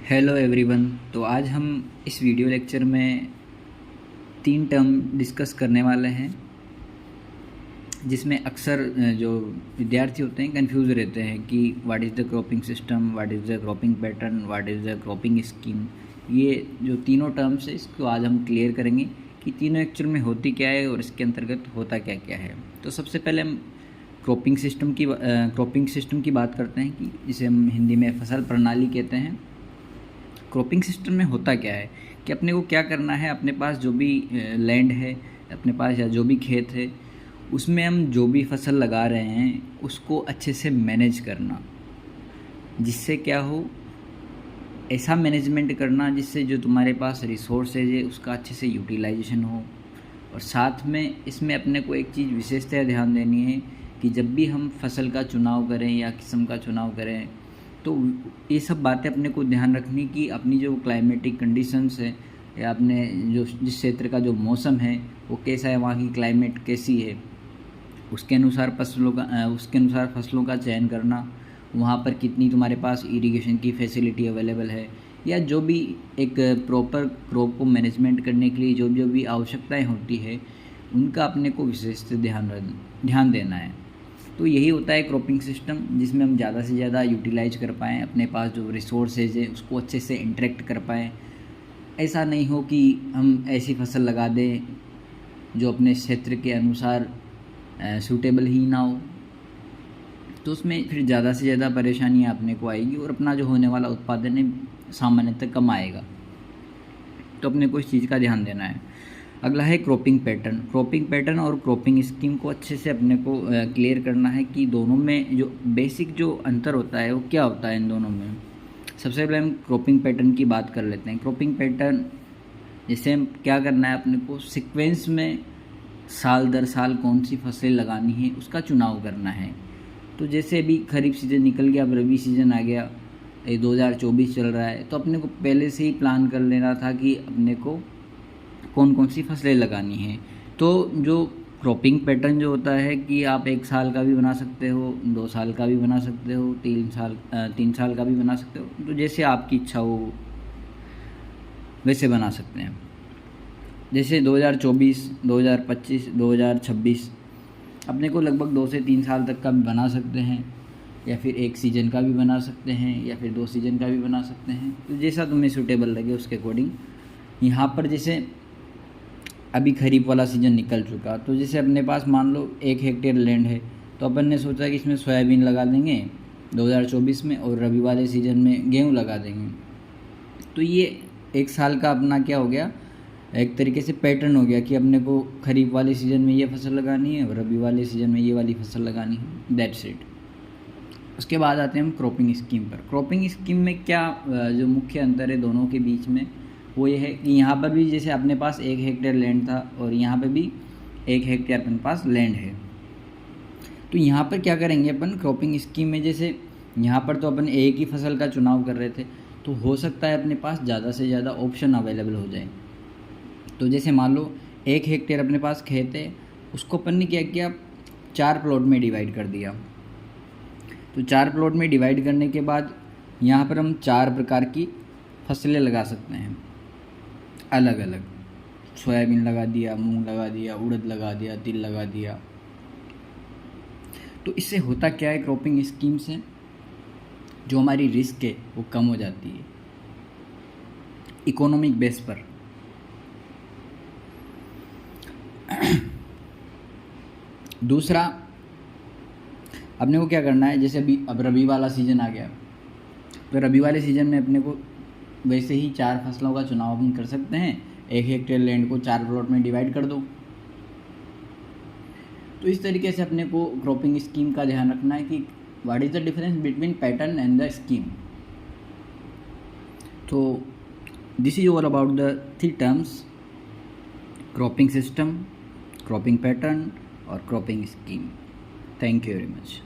Hello everyone. तो आज हम इस वीडियो लेक्चर में 3 टर्म डिस्कस करने वाले हैं जिसमें अक्सर जो विद्यार्थी होते हैं कंफ्यूज रहते हैं कि what is the cropping system, what is the cropping pattern, what is the cropping scheme. ये जो तीनों टर्म्स है इसको आज हम क्लियर करेंगे कि तीनों एक्चुअल में होती क्या है और इसके अंतर्गत होता क्या क्या है। तो सबसे पहले हम क्रॉपिंग सिस्टम की बात करते हैं कि जिसे हम हिंदी में फसल प्रणाली कहते हैं। क्रॉपिंग सिस्टम में होता क्या है कि अपने को क्या करना है, अपने पास जो भी लैंड है अपने पास या जो भी खेत है उसमें हम जो भी फसल लगा रहे हैं उसको अच्छे से मैनेज करना, जिससे क्या हो, ऐसा मैनेजमेंट करना जिससे जो तुम्हारे पास रिसोर्सेज है उसका अच्छे से यूटिलाइजेशन हो। और साथ में इसमें अपने को एक चीज़ विशेषतः ध्यान देनी है कि जब भी हम फसल का चुनाव करें या किस्म का चुनाव करें तो ये सब बातें अपने को ध्यान रखनी कि अपनी जो क्लाइमेटिक कंडीशंस है या अपने जो जिस क्षेत्र का जो मौसम है वो कैसा है, वहाँ की क्लाइमेट कैसी है, उसके अनुसार फसलों का चयन करना, वहाँ पर कितनी तुम्हारे पास इरिगेशन की फैसिलिटी अवेलेबल है, या जो भी एक प्रॉपर क्रॉप को मैनेजमेंट करने के लिए जो भी आवश्यकताएं होती है उनका अपने को विशेष ध्यान देना है। तो यही होता है क्रॉपिंग सिस्टम, जिसमें हम ज़्यादा से ज़्यादा यूटिलाइज कर पाएँ, अपने पास जो रिसोर्सेज है उसको अच्छे से इंटरेक्ट कर पाएँ। ऐसा नहीं हो कि हम ऐसी फसल लगा दें जो अपने क्षेत्र के अनुसार सूटेबल ही ना हो, तो उसमें फिर ज़्यादा से ज़्यादा परेशानियाँ अपने को आएगी और अपना जो होने वाला उत्पादन है सामान्यतः कम आएगा। तो अपने को इस चीज़ का ध्यान देना है। अगला है क्रॉपिंग पैटर्न और क्रॉपिंग स्कीम को अच्छे से अपने को क्लियर करना है कि दोनों में जो बेसिक जो अंतर होता है वो क्या होता है इन दोनों में। सबसे पहले हम क्रॉपिंग पैटर्न की बात कर लेते हैं। क्रॉपिंग पैटर्न जैसे हम क्या करना है, अपने को सीक्वेंस में साल दर साल कौन सी फसलें लगानी है उसका चुनाव करना है। तो जैसे अभी खरीफ सीज़न निकल गया, अब रबी सीज़न आ गया, ये 2024 चल रहा है, तो अपने को पहले से ही प्लान कर लेना था कि अपने को कौन कौन सी फसलें लगानी हैं। तो जो क्रॉपिंग पैटर्न जो होता है कि आप 1 साल का भी बना सकते हो, 2 साल का भी बना सकते हो, 3 साल का भी बना सकते हो, तो जैसे आपकी इच्छा हो वैसे बना सकते हैं। जैसे 2024, 2025, 2026 अपने को लगभग 2 से 3 साल तक का भी बना सकते हैं, या फिर 1 सीज़न का भी बना सकते हैं, या फिर 2 सीज़न का भी बना सकते हैं। तो जैसा तुम्हें सूटेबल लगे उसके अकॉर्डिंग। यहाँ पर जैसे अभी खरीफ वाला सीज़न निकल चुका, तो जैसे अपने पास मान लो 1 हेक्टेयर लैंड है, तो अपन ने सोचा कि इसमें सोयाबीन लगा देंगे 2024 में और रबी वाले सीज़न में गेहूँ लगा देंगे। तो ये 1 साल का अपना क्या हो गया, एक तरीके से पैटर्न हो गया कि अपने को खरीफ वाले सीज़न में ये फसल लगानी है और रबी वाले सीज़न में ये वाली फसल लगानी है। That's it. उसके बाद आते हैं हम क्रॉपिंग स्कीम पर। क्रॉपिंग स्कीम में क्या जो मुख्य अंतर है दोनों के बीच में, वो ये है कि यहाँ पर भी जैसे अपने पास 1 हेक्टेयर लैंड था और यहाँ पे भी 1 हेक्टेयर अपने पास लैंड है। तो यहाँ पर क्या करेंगे अपन क्रॉपिंग स्कीम में, जैसे यहाँ पर तो अपन एक ही फसल का चुनाव कर रहे थे, तो हो सकता है अपने पास ज़्यादा से ज़्यादा ऑप्शन अवेलेबल हो जाए। तो जैसे मान लो 1 हेक्टेयर अपने पास खेत है, उसको अपन ने क्या किया, 4 प्लॉट में डिवाइड कर दिया। तो 4 प्लॉट में डिवाइड करने के बाद यहाँ पर हम 4 प्रकार की फसलें लगा सकते हैं अलग अलग। सोयाबीन लगा दिया, मूंग लगा दिया, उड़द लगा दिया, तिल लगा दिया। तो इससे होता क्या है, क्रॉपिंग स्कीम से जो हमारी रिस्क है वो कम हो जाती है इकोनॉमिक बेस पर। दूसरा अपने को क्या करना है, जैसे अभी अब रबी वाला सीज़न आ गया, तो रबी वाले सीज़न में अपने को वैसे ही 4 फसलों का चुनाव हम कर सकते हैं। 1 हेक्टेयर लैंड को 4 प्लॉट में डिवाइड कर दो। तो इस तरीके से अपने को क्रॉपिंग स्कीम का ध्यान रखना है कि what is the difference between pattern and the scheme. तो this is all about the 3 terms: cropping system, cropping pattern और cropping scheme. Thank you very much.